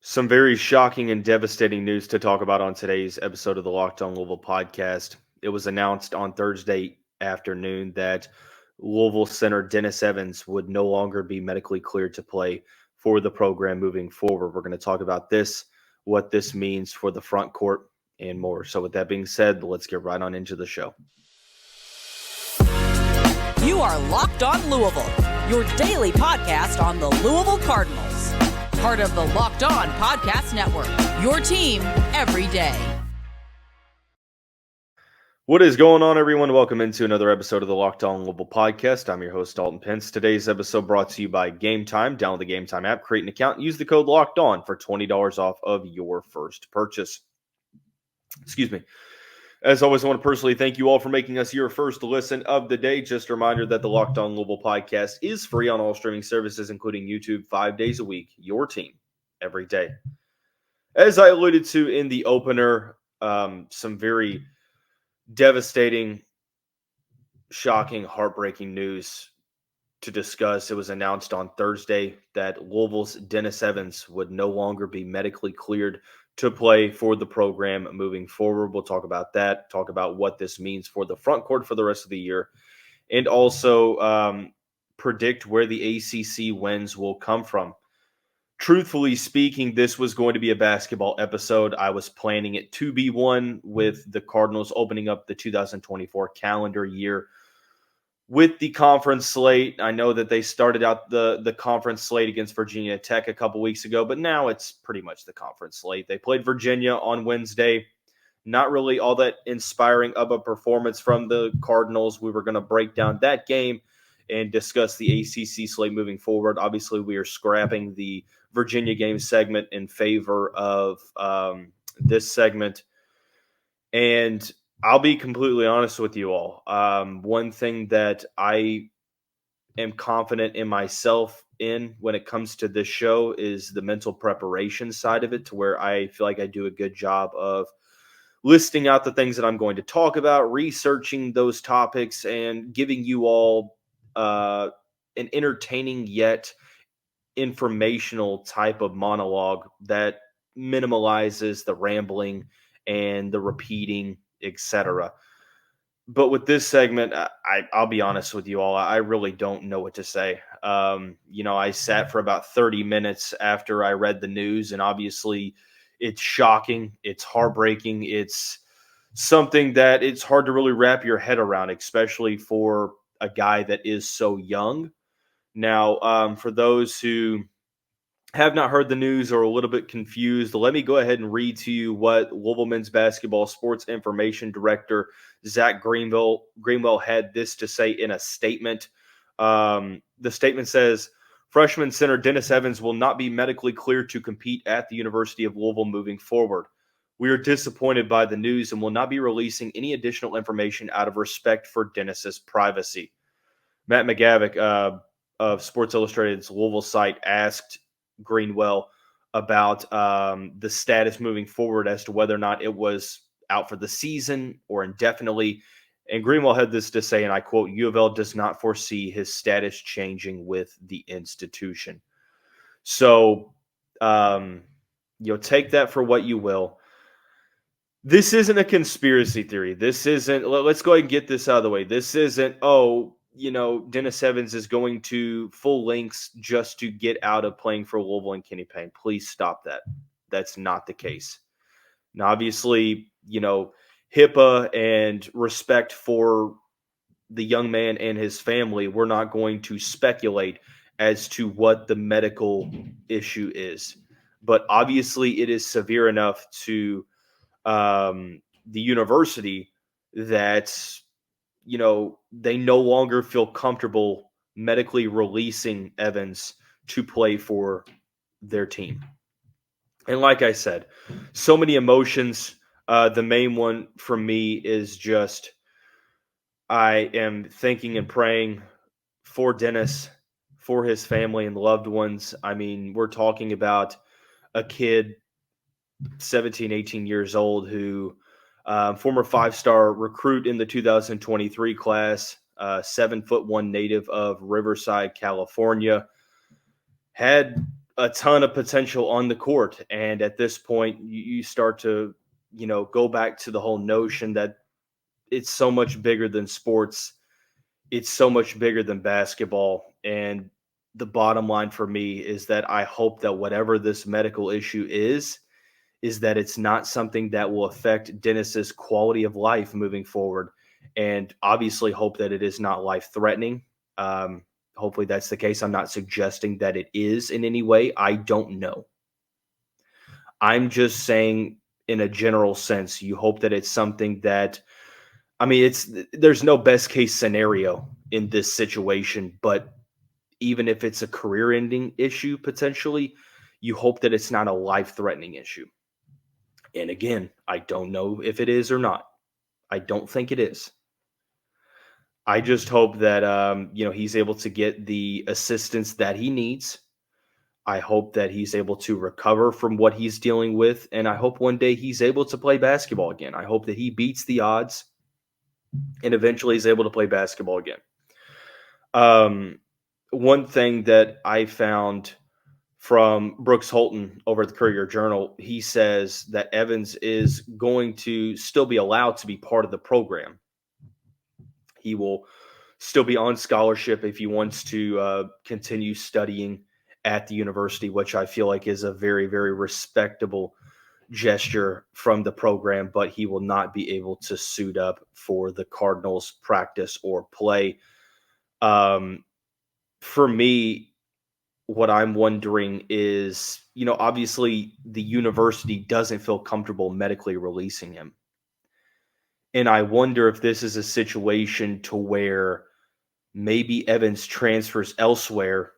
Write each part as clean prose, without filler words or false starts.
Some very shocking and devastating news to talk about on today's episode of the Locked On Louisville podcast. It was announced on Thursday afternoon that Louisville center Dennis Evans would no longer be medically cleared to play for the program moving forward. We're going to talk about this, what this means for the front court, and more. So with that being said, let's get right on into the show. You are Locked On Louisville, your daily podcast on the Louisville Cardinals. Part of the Locked On Podcast Network, your team every day. What is going on, everyone? Welcome into another episode of the Locked On Louisville podcast. I'm your host, Dalton Pence. Today's episode brought to you by Gametime. Download the Gametime app, create an account, and use the code Locked On for $20 off of your first purchase. Excuse me. As always, I want to personally thank you all for making us your first listen of the day. Just a reminder that the Locked On Louisville podcast is free on all streaming services, including YouTube, 5 days a week. Your team every day. As I alluded to in the opener, some very devastating, shocking, heartbreaking news to discuss. It was announced on Thursday that Louisville's Dennis Evans would no longer be medically cleared to play for the program moving forward. We'll talk about that, talk about what this means for the front court for the rest of the year, and also predict where the ACC wins will come from. Truthfully speaking, this was going to be a basketball episode. I was planning it to be one, with the Cardinals opening up the 2024 calendar year with the conference slate. I know that they started out the conference slate against Virginia Tech a couple weeks ago, but now it's pretty much the conference slate. They played Virginia on Wednesday. Not really all that inspiring of a performance from the Cardinals. We were going to break down that game and discuss the ACC slate moving forward. Obviously, we are scrapping the Virginia game segment in favor of this segment. And I'll be completely honest with you all. One thing that I am confident in myself in when it comes to this show is the mental preparation side of it, to where I feel like I do a good job of listing out the things that I'm going to talk about, researching those topics, and giving you all an entertaining yet informational type of monologue that minimalizes the rambling and the repeating, etc. But with this segment, I'll be honest with you all, I really don't know what to say. I sat for about 30 minutes after I read the news, and obviously it's shocking, it's heartbreaking, it's something that it's hard to really wrap your head around, especially for a guy that is so young. Now, for those who have not heard the news or a little bit confused, let me go ahead and read to you what Louisville men's basketball sports information director Zach Greenwell had this to say in a statement. The statement says, freshman center Dennis Evans will not be medically cleared to compete at the University of Louisville moving forward. We are disappointed by the news and will not be releasing any additional information out of respect for Dennis's privacy. Matt McGavick of Sports Illustrated's Louisville site asked Greenwell about the status moving forward as to whether or not it was out for the season or indefinitely. And Greenwell had this to say, and I quote, "U of L does not foresee his status changing with the institution." So, take that for what you will. This isn't a conspiracy theory. This isn't, let's go ahead and get this out of the way. This isn't, Dennis Evans is going to full lengths just to get out of playing for Louisville and Kenny Payne. Please stop that. That's not the case. Now, obviously, HIPAA and respect for the young man and his family, we're not going to speculate as to what the medical issue is. But obviously, it is severe enough to the university that they no longer feel comfortable medically releasing Evans to play for their team. And like I said, so many emotions. The main one for me is just, I am thinking and praying for Dennis, for his family and loved ones. I mean, we're talking about a kid, 17, 18 years old, who former five-star recruit in the 2023 class, 7'1" native of Riverside, California, had a ton of potential on the court. And at this point, you start to, go back to the whole notion that it's so much bigger than sports. It's so much bigger than basketball. And the bottom line for me is that I hope that whatever this medical issue is that it's not something that will affect Dennis's quality of life moving forward. And obviously hope that it is not life-threatening. Hopefully that's the case. I'm not suggesting that it is in any way. I don't know. I'm just saying in a general sense, you hope that it's something that, there's no best case scenario in this situation, but even if it's a career-ending issue, potentially, you hope that it's not a life-threatening issue. And again, I don't know if it is or not. I don't think it is. I just hope that, he's able to get the assistance that he needs. I hope that he's able to recover from what he's dealing with. And I hope one day he's able to play basketball again. I hope that he beats the odds and eventually is able to play basketball again. One thing that I found from Brooks Holton over at the Courier-Journal, he says that Evans is going to still be allowed to be part of the program. He will still be on scholarship if he wants to continue studying at the university, which I feel like is a very, very respectable gesture from the program, but he will not be able to suit up for the Cardinals practice or play. For me, what I'm wondering is, obviously the university doesn't feel comfortable medically releasing him. And I wonder if this is a situation to where maybe Evans transfers elsewhere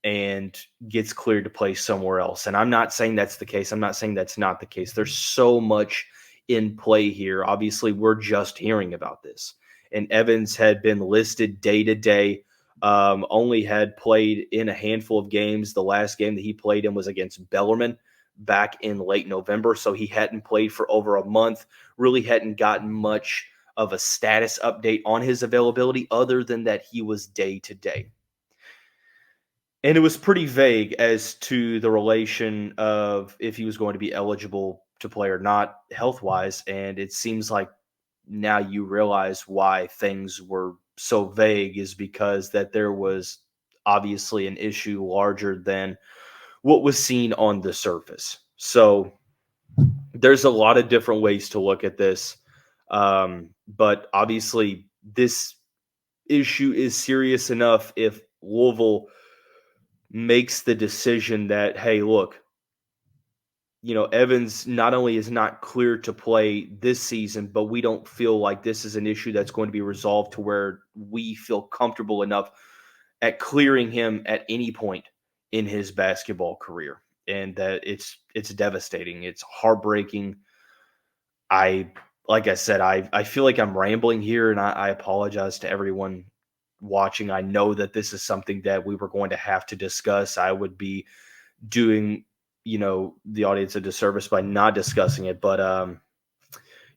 and gets cleared to play somewhere else. And I'm not saying that's the case. I'm not saying that's not the case. There's so much in play here. Obviously, we're just hearing about this. And Evans had been listed day to day, only had played in a handful of games. The last game that he played in was against Bellarmine back in late November. So he hadn't played for over a month, really hadn't gotten much of a status update on his availability other than that he was day to day. And it was pretty vague as to the relation of if he was going to be eligible to play or not health-wise. And it seems like now you realize why things were so vague is because that there was obviously an issue larger than what was seen on the surface. So there's a lot of different ways to look at this. But obviously this issue is serious enough if Louisville makes the decision that, hey, look, Evans not only is not clear to play this season, but we don't feel like this is an issue that's going to be resolved to where we feel comfortable enough at clearing him at any point in his basketball career. And that it's devastating. It's heartbreaking. Like I said, I feel like I'm rambling here, and I apologize to everyone watching. I know that this is something that we were going to have to discuss. I would be doing, the audience a disservice by not discussing it. But,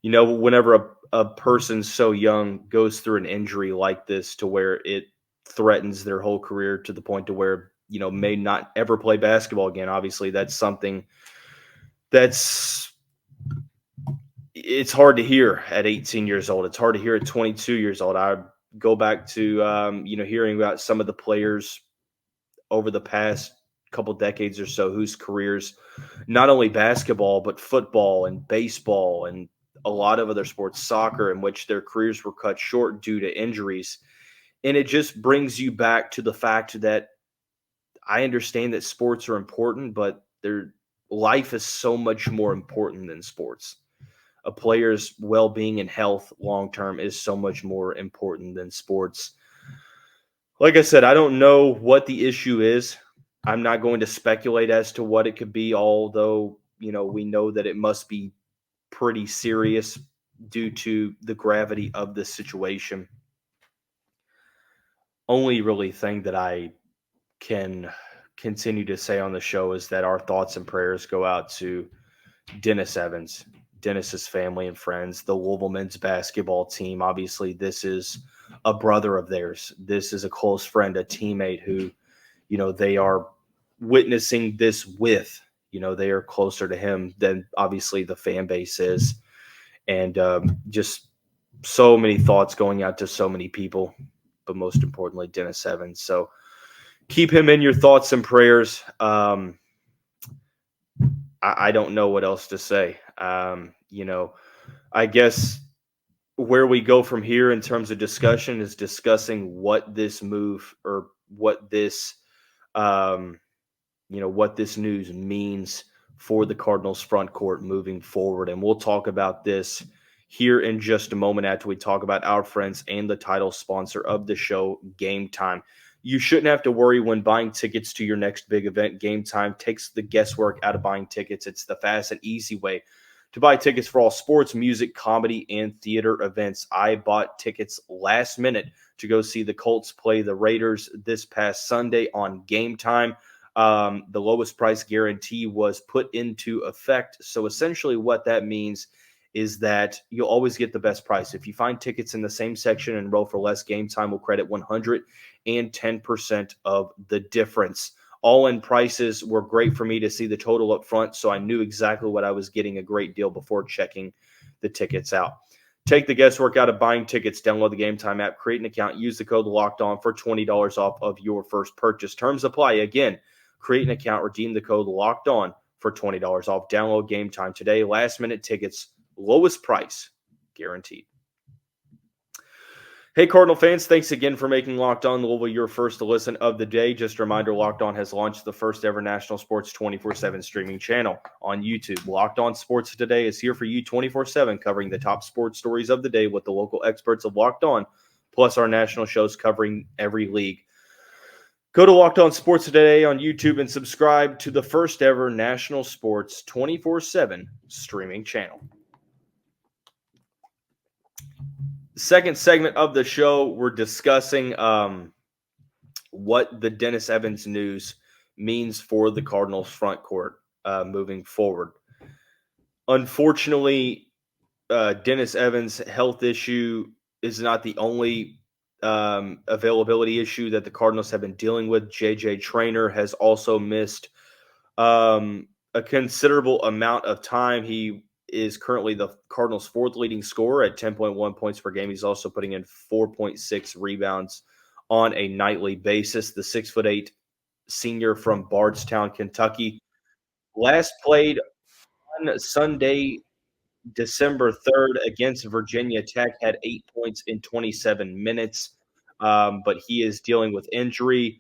whenever a person so young goes through an injury like this to where it threatens their whole career to the point to where, may not ever play basketball again, obviously that's something it's hard to hear at 18 years old. It's hard to hear at 22 years old. I go back to, hearing about some of the players over the past couple decades or so whose careers, not only basketball, but football and baseball and a lot of other sports, soccer, in which their careers were cut short due to injuries. And it just brings you back to the fact that I understand that sports are important, but their life is so much more important than sports. A player's well-being and health long-term is so much more important than sports. Like I said, I don't know what the issue is. I'm not going to speculate as to what it could be, although, we know that it must be pretty serious due to the gravity of the situation. Only really thing that I can continue to say on the show is that our thoughts and prayers go out to Dennis Evans, Dennis's family and friends, the Louisville men's basketball team. Obviously, this is a brother of theirs. This is a close friend, a teammate who, they are witnessing this with. They are closer to him than obviously the fan base is. And just so many thoughts going out to so many people, but most importantly, Dennis Evans. So keep him in your thoughts and prayers. I don't know what else to say. I guess where we go from here in terms of discussion is discussing what this move or what this, what this news means for the Cardinals front court moving forward. And we'll talk about this here in just a moment after we talk about our friends and the title sponsor of the show, Gametime. You shouldn't have to worry when buying tickets to your next big event. Gametime takes the guesswork out of buying tickets. It's the fast and easy way to buy tickets for all sports, music, comedy, and theater events. I bought tickets last minute to go see the Colts play the Raiders this past Sunday on Gametime. The lowest price guarantee was put into effect. So essentially what that means is that you'll always get the best price. If you find tickets in the same section and row for less, Gametime will credit 110% of the difference. All-in prices were great for me to see the total up front, so I knew exactly what I was getting, a great deal before checking the tickets out. Take the guesswork out of buying tickets. Download the Gametime app, create an account, use the code LOCKEDON for $20 off of your first purchase. Terms apply. Again, create an account, redeem the code LOCKEDON for $20 off. Download Gametime today. Last-minute tickets, lowest price guaranteed. Hey, Cardinal fans, thanks again for making Locked On Louisville your first listen of the day. Just a reminder, Locked On has launched the first ever national sports 24/7 streaming channel on YouTube. Locked On Sports Today is here for you 24/7, covering the top sports stories of the day with the local experts of Locked On, plus our national shows covering every league. Go to Locked On Sports Today on YouTube and subscribe to the first ever national sports 24/7 streaming channel. Second segment of the show, we're discussing what the Dennis Evans news means for the Cardinals front court moving forward. Unfortunately, Dennis Evans' health issue is not the only availability issue that the Cardinals have been dealing with. J.J. Traynor has also missed a considerable amount of time. He is currently the Cardinals' fourth leading scorer at 10.1 points per game. He's also putting in 4.6 rebounds on a nightly basis. The 6'8" senior from Bardstown, Kentucky, last played on Sunday, December 3rd against Virginia Tech, had 8 points in 27 minutes, but he is dealing with injury.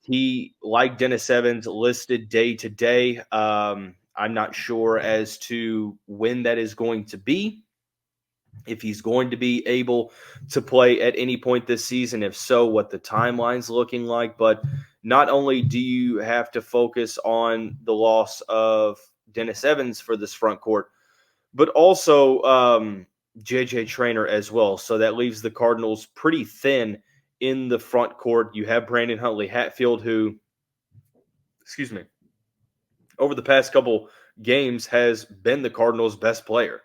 He, like Dennis Evans, listed day to day. I'm not sure as to when that is going to be, if he's going to be able to play at any point this season. If so, what the timeline's looking like. But not only do you have to focus on the loss of Dennis Evans for this front court, but also J.J. Traynor as well. So that leaves the Cardinals pretty thin in the front court. You have Brandon Huntley-Hatfield, who, over the past couple games has been the Cardinals' best player.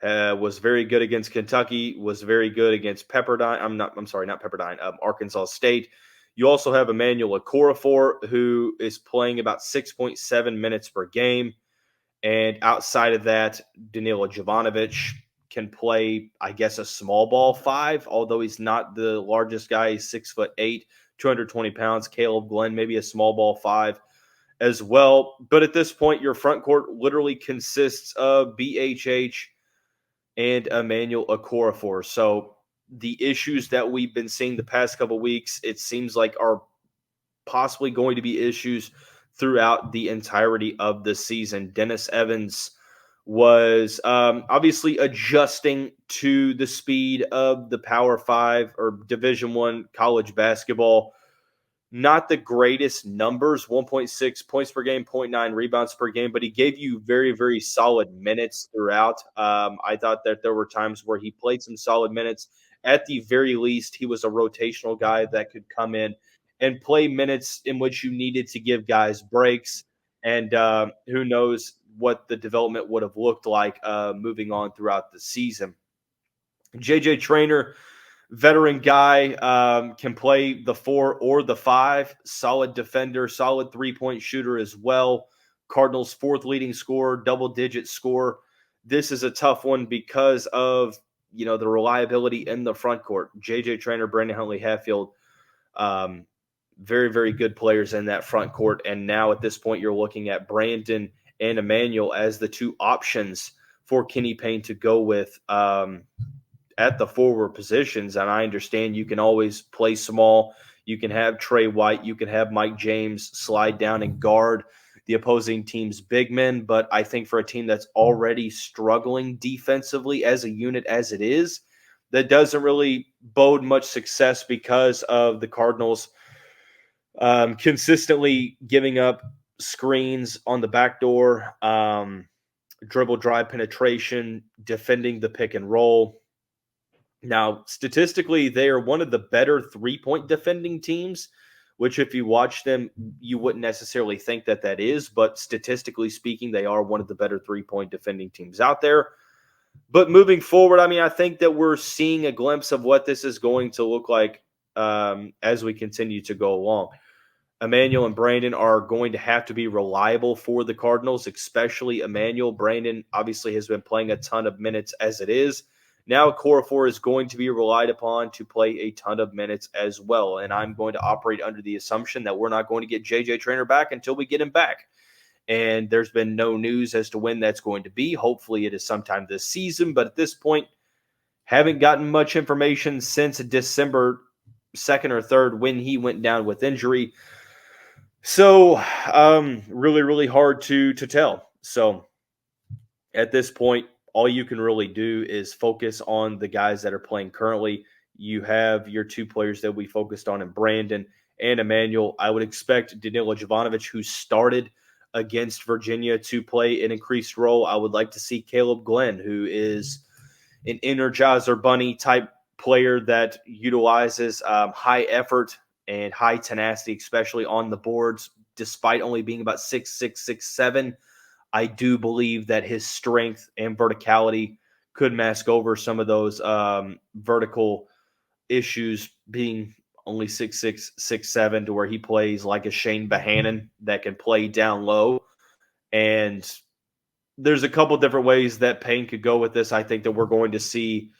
Was very good against Kentucky, was very good against Arkansas State. You also have Emmanuel Okorafor, who is playing about 6.7 minutes per game. And outside of that, Danilo Jovanovic can play, I guess, a small ball five, although he's not the largest guy. He's 6'8", 220 pounds. Caleb Glenn, maybe a small ball five as well. But at this point, your front court literally consists of BHH and Emmanuel Okorafor. So the issues that we've been seeing the past couple weeks, it seems like are possibly going to be issues throughout the entirety of the season. Dennis Evans was obviously adjusting to the speed of the Power 5 or Division I college basketball. Not the greatest numbers, 1.6 points per game, 0.9 rebounds per game, but he gave you very, very solid minutes throughout. I thought that there were times where he played some solid minutes. At the very least, he was a rotational guy that could come in and play minutes in which you needed to give guys breaks. And who knows what the development would have looked like moving on throughout the season. J.J. Traynor, veteran guy, can play the 4 or the 5. Solid defender, solid three-point shooter as well. Cardinals' 4th leading scorer, double-digit score. This is a tough one because of the reliability in the front court. J.J. Traynor, Brandon Huntley-Hatfield, very, very good players in that front court. And now at this point, you're looking at Brandon and Emmanuel as the 2 options for Kenny Payne to go with at the forward positions. And I understand you can always play small. You can have Trey White. You can have Mike James slide down and guard the opposing team's big men. But I think for a team that's already struggling defensively as a unit as it is, that doesn't really bode much success because of the Cardinals consistently giving up screens on the back door, dribble drive penetration, defending the pick and roll. Now, statistically, they are one of the better three-point defending teams, which if you watch them, you wouldn't necessarily think that is. But statistically speaking, they are one of the better three-point defending teams out there. But moving forward, I think that we're seeing a glimpse of what this is going to look like as we continue to go along. Emmanuel and Brandon are going to have to be reliable for the Cardinals, especially Emmanuel. Brandon obviously has been playing a ton of minutes as it is. Now, Core-4 is going to be relied upon to play a ton of minutes as well. And I'm going to operate under the assumption that we're not going to get J.J. Traynor back until we get him back. And there's been no news as to when that's going to be. Hopefully it is sometime this season. But at this point, haven't gotten much information since December 2nd or 3rd when he went down with injury. So really, really hard to tell. So at this point, all you can really do is focus on the guys that are playing currently. You have your 2 players that we focused on in Brandon and Emmanuel. I would expect Danilo Jovanovic, who started against Virginia, to play an increased role. I would like to see Caleb Glenn, who is an Energizer Bunny type player that utilizes high effort and high tenacity, especially on the boards, despite only being about 6'6", 6'7". I do believe that his strength and verticality could mask over some of those vertical issues, being only 6'6", 6'7", to where he plays like a Shane Bohannon that can play down low. And there's a couple different ways that Payne could go with this. I think that we're going to see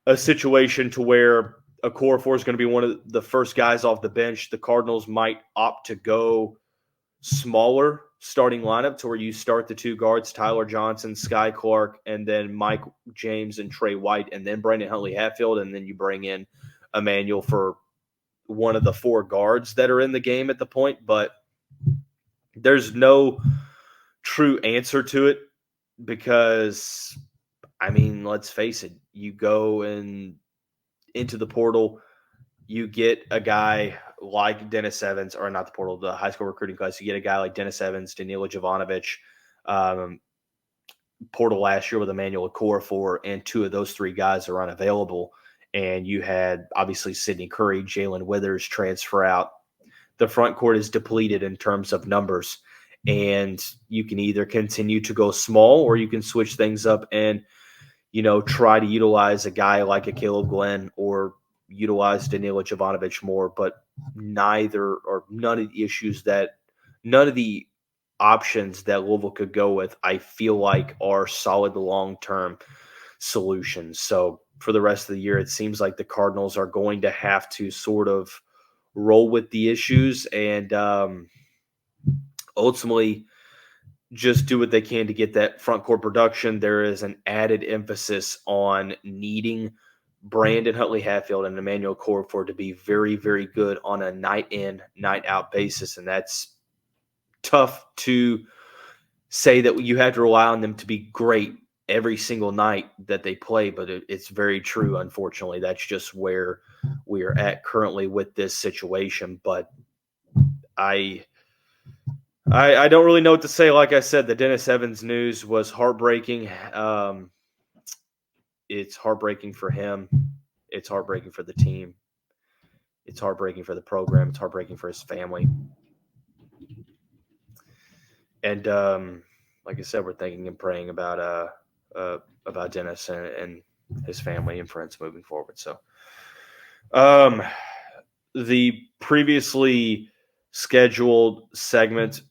a situation to where a Core-4 is going to be one of the first guys off the bench. The Cardinals might opt to go smaller starting lineup to where you start the 2 guards, Ty-Laur Johnson, Sky Clark, and then Mike James and Trey White, and then Brandon Huntley-Hatfield, and then you bring in Emmanuel for one of the 4 guards that are in the game at the point. But there's no true answer to it because, let's face it, you go into the portal, you get a guy like Dennis Evans, or not the portal, the high school recruiting class. You get a guy like Dennis Evans, Danilo Jovanovic, portal last year with Emmanuel Core-4, and 2 of those 3 guys are unavailable. And you had obviously Sidney Curry, Jalen Withers transfer out. The front court is depleted in terms of numbers, and you can either continue to go small or you can switch things up and try to utilize a guy like a Caleb Glenn or utilize Danilo Jovanovic more, but none of the options that Louisville could go with, I feel like, are solid long-term solutions. So for the rest of the year, it seems like the Cardinals are going to have to sort of roll with the issues and ultimately just do what they can to get that front court production. There is an added emphasis on needing Brandon Huntley-Hatfield and Emmanuel Core-4 to be very, very good on a night in, night out basis. And that's tough to say that you have to rely on them to be great every single night that they play, but it's very true. Unfortunately, that's just where we are at currently with this situation. But I don't really know what to say. Like I said, the Dennis Evans news was heartbreaking. It's heartbreaking for him. It's heartbreaking for the team. It's heartbreaking for the program. It's heartbreaking for his family. And like I said, we're thinking and praying about Dennis and his family and friends moving forward. So The previously scheduled segment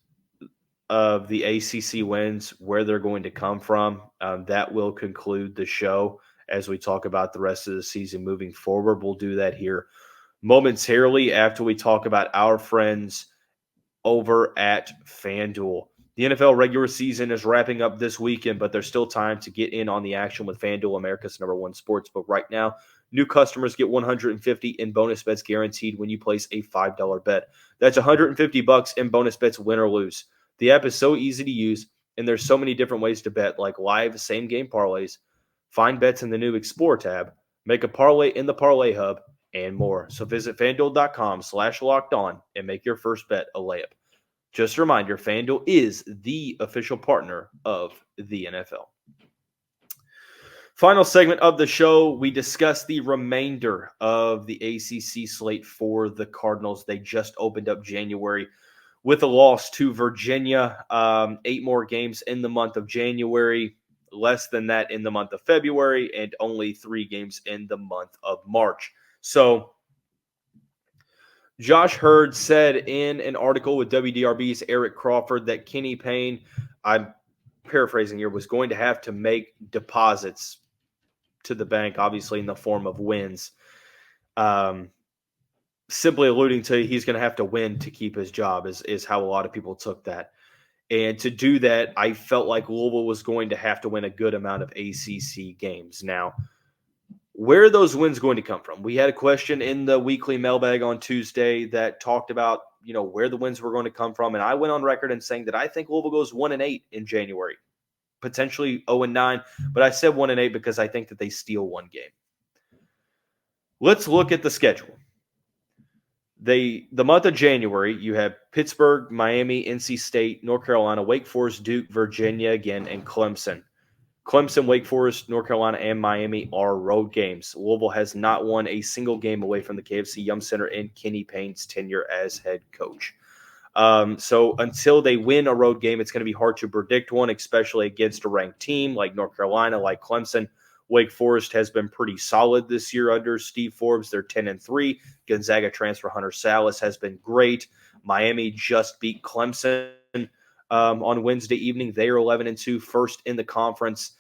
of the ACC wins, where they're going to come from, that will conclude the show as we talk about the rest of the season moving forward. We'll do that here momentarily after we talk about our friends over at FanDuel. The NFL regular season is wrapping up this weekend, but there's still time to get in on the action with FanDuel, America's number one sportsbook. Right now, new customers get $150 in bonus bets guaranteed when you place a $5 bet. That's $150 in bonus bets, win or lose. The app is so easy to use, and there's so many different ways to bet, like live same-game parlays, find bets in the new Explore tab, make a parlay in the Parlay Hub, and more. So visit FanDuel.com/lockedon and make your first bet a layup. Just a reminder, FanDuel is the official partner of the NFL. Final segment of the show, we discuss the remainder of the ACC slate for the Cardinals. They just opened up January with a loss to Virginia. 8 more games in the month of January, less than that in the month of February, and only 3 games in the month of March. So Josh Hurd said in an article with WDRB's Eric Crawford that Kenny Payne, I'm paraphrasing here, was going to have to make deposits to the bank, obviously in the form of wins. Simply alluding to he's going to have to win to keep his job is how a lot of people took that. And to do that, I felt like Louisville was going to have to win a good amount of ACC games. Now, where are those wins going to come from? We had a question in the weekly mailbag on Tuesday that talked about, where the wins were going to come from. And I went on record and saying that I think Louisville goes 1-8 in January, potentially 0-9. But I said 1-8 because I think that they steal one game. Let's look at the schedule. The month of January, you have Pittsburgh, Miami, NC State, North Carolina, Wake Forest, Duke, Virginia again, and Clemson. Clemson, Wake Forest, North Carolina, and Miami are road games. Louisville has not won a single game away from the KFC Yum Center in Kenny Payne's tenure as head coach. So until they win a road game, it's going to be hard to predict one, especially against a ranked team like North Carolina, like Clemson. Wake Forest has been pretty solid this year under Steve Forbes. They're 10-3. Gonzaga transfer Hunter Salas has been great. Miami just beat Clemson on Wednesday evening. They are 11-2, first in the conference.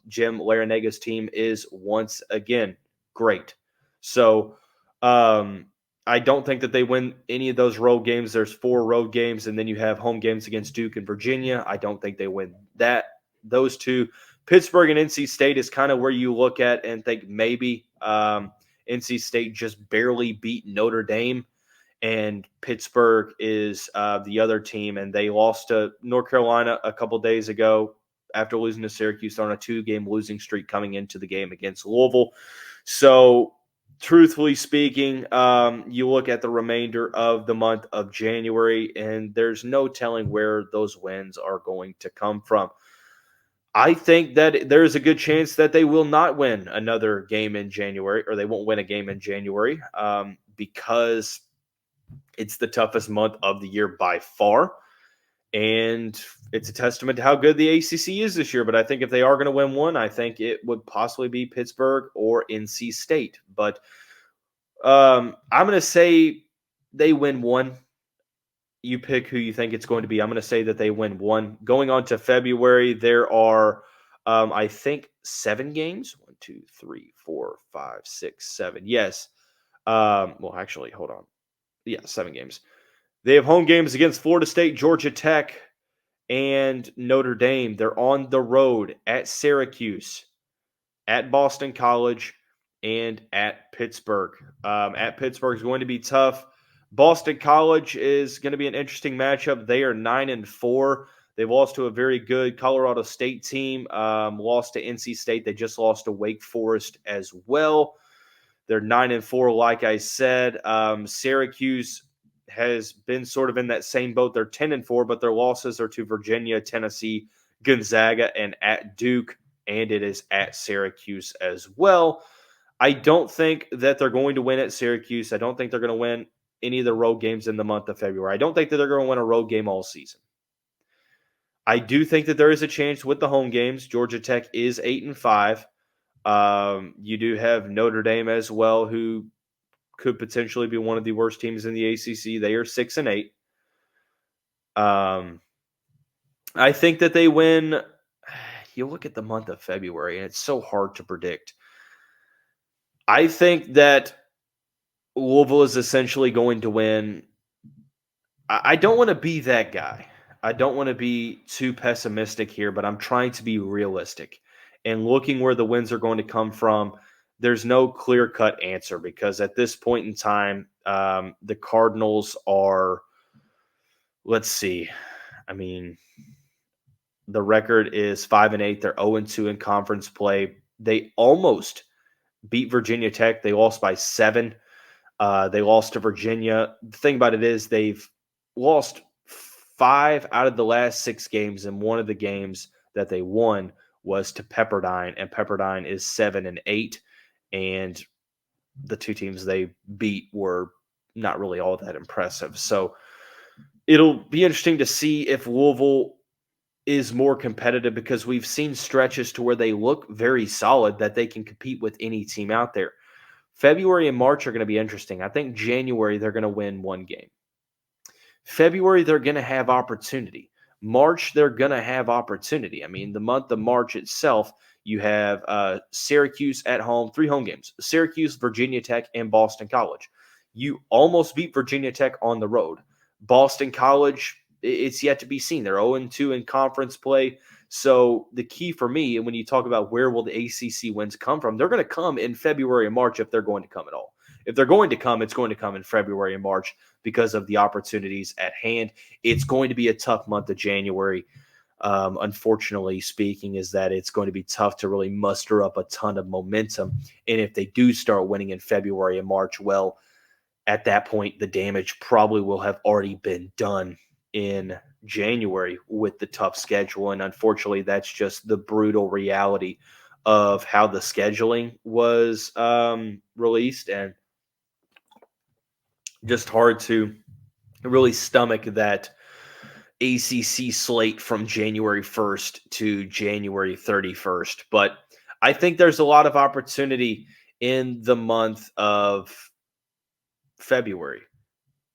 Jim Laranaga's team is once again great. So I don't think that they win any of those road games. There's 4 road games, and then you have home games against Duke and Virginia. I don't think they win those 2. Pittsburgh and NC State is kind of where you look at and think maybe NC State just barely beat Notre Dame, and Pittsburgh is the other team, and they lost to North Carolina a couple days ago after losing to Syracuse on a 2-game losing streak coming into the game against Louisville. So truthfully speaking, you look at the remainder of the month of January, and there's no telling where those wins are going to come from. I think that there is a good chance that they will not win another game in January, or they won't win a game in January, because it's the toughest month of the year by far. And it's a testament to how good the ACC is this year. But I think if they are going to win one, I think it would possibly be Pittsburgh or NC State. But I'm going to say they win one. You pick who you think it's going to be. I'm going to say that they win one. Going on to February, there are, I think, 7 games. 1, 2, 3, 4, 5, 6, 7. Yes. Well, actually, hold on. Yeah, 7 games. They have home games against Florida State, Georgia Tech, and Notre Dame. They're on the road at Syracuse, at Boston College, and at Pittsburgh. At Pittsburgh is going to be tough. Boston College is going to be an interesting matchup. They are 9-4. They've lost to a very good Colorado State team, lost to NC State. They just lost to Wake Forest as well. They're 9-4, like I said. Syracuse has been sort of in that same boat. They're 10-4, but their losses are to Virginia, Tennessee, Gonzaga, and at Duke, and it is at Syracuse as well. I don't think that they're going to win at Syracuse. I don't think they're going to win any of the road games in the month of February. I don't think that they're going to win a road game all season. I do think that there is a chance with the home games. Georgia Tech is 8-5. You do have Notre Dame as well, who could potentially be one of the worst teams in the ACC. They are 6-8. I think that they win. You look at the month of February, and it's so hard to predict. I think that Louisville is essentially going to win. I don't want to be that guy. I don't want to be too pessimistic here, but I'm trying to be realistic. And looking where the wins are going to come from, there's no clear-cut answer because at this point in time, the Cardinals are, let's see, I mean, the record is 5-8. They're 0-2 in conference play. They almost beat Virginia Tech. They lost by 7. They lost to Virginia. The thing about it is they've lost 5 out of the last 6 games, and one of the games that they won was to Pepperdine, and Pepperdine is 7-8, and the 2 teams they beat were not really all that impressive. So it'll be interesting to see if Louisville is more competitive because we've seen stretches to where they look very solid that they can compete with any team out there. February and March are going to be interesting. I think January they're going to win 1 game. February they're going to have opportunity. March they're going to have opportunity. I mean, the month of March itself, you have Syracuse at home, 3 home games. Syracuse, Virginia Tech, and Boston College. You almost beat Virginia Tech on the road. Boston College, it's yet to be seen. They're 0-2 in conference play. So the key for me, and when you talk about where will the ACC wins come from, they're going to come in February and March if they're going to come at all. If they're going to come, it's going to come in February and March because of the opportunities at hand. It's going to be a tough month of January, unfortunately speaking, is that it's going to be tough to really muster up a ton of momentum. And if they do start winning in February and March, well, at that point, the damage probably will have already been done in January with the tough schedule. And unfortunately, that's just the brutal reality of how the scheduling was released, and just hard to really stomach that ACC slate from January 1st to January 31st. But I think there's a lot of opportunity in the month of February.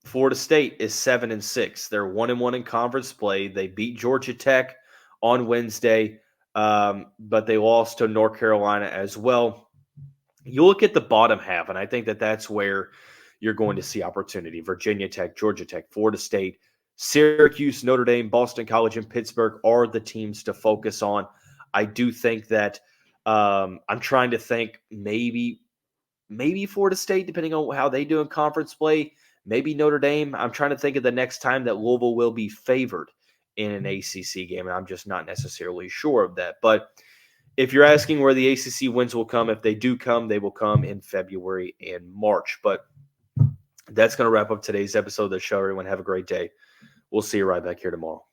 Florida State is 7-6. They're 1-1 in conference play. They beat Georgia Tech on Wednesday, but they lost to North Carolina as well. You look at the bottom half, and I think that that's where you're going to see opportunity. Virginia Tech, Georgia Tech, Florida State, Syracuse, Notre Dame, Boston College, and Pittsburgh are the teams to focus on. I do think that I'm trying to think maybe Florida State, depending on how they do in conference play. Maybe Notre Dame. I'm trying to think of the next time that Louisville will be favored in an ACC game, and I'm just not necessarily sure of that. But if you're asking where the ACC wins will come, if they do come, they will come in February and March. But that's going to wrap up today's episode of the show. Everyone have a great day. We'll see you right back here tomorrow.